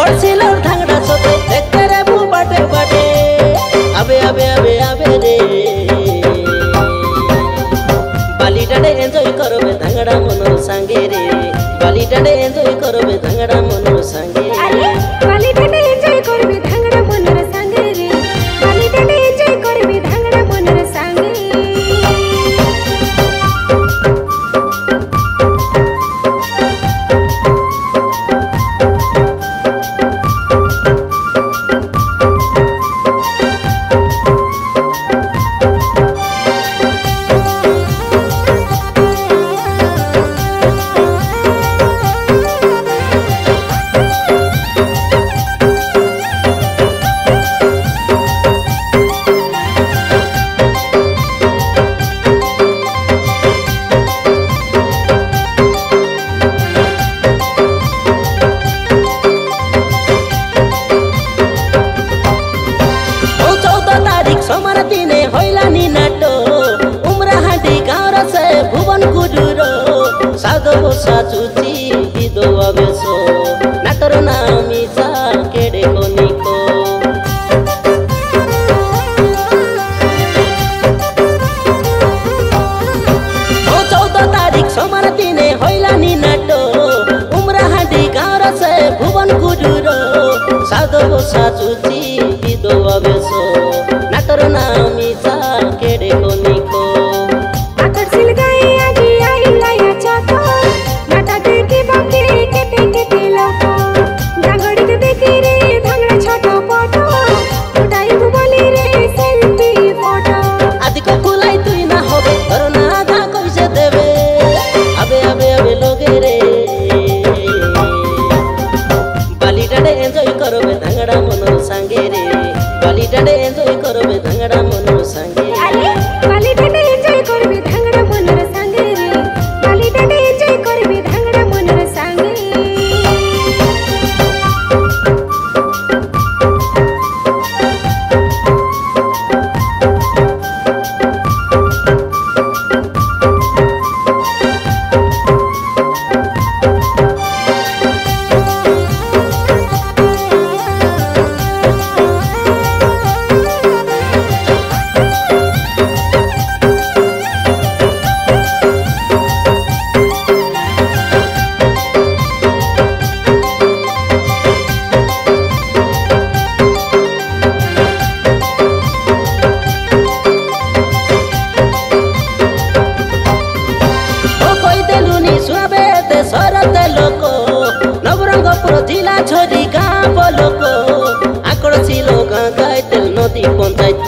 पड़सिलोर धांगड़ा सोते देखते रे बु बाटे बाटे आबे आबे आबे आबे रे बालीटाडे एंजॉय करबे धांगड़ा मनोर सांगे रे बालीटाडे एंजॉय करबे धांगड़ा मनोर सांगे अरे बालीटाडे एंजॉय करबे धांगड़ा मनोर सांगे रे बालीटाडे एंजॉय करबे धांगड़ा मनोर सांगे सोमर दिने होइला नि नाटो उमराहाटी गाउँ र से भुवन गुडुरो साधो बोसा चुची बिदो अबेसो नाटरो नामी चा केडे कोनिको ओ 14 तारिख सोमर दिने होइला नि नाटो उमराहाटी गाउँ र से भुवन गुडुरो साधो बोसा चुची बिदो अबेसो नाटरो नामी चा केडे कोनिको आकर्षिल गाई आगी आई लाया चाको नाटा देखी बाकी केटे केटे लोको डांगड़ी के देखी रे धांगड़ा छोटो फोटो उठाई बोली रे सेल्फी फोटो आदि को फुलाई तुई ना होबे करो ना आधा कैसे देवे आबे आबे आबे लोगे रे बालीटाडे एंजॉय करबे धांगड़ा मनोर सांगे रे बालीटाडे एंजॉय करबे धांगड़ा मनोर सांगे अरे बालीटाडे एंजॉय करबे धांगड़ा मनोर सांगे रे बालीटाडे एंजॉय करबे धांगड़ा मनोर सांगे सरते लोको नवरंगपुर जिला छोरी गाँव लोको आकड़ छिलो गाँ गाइतेल नदी पंचायत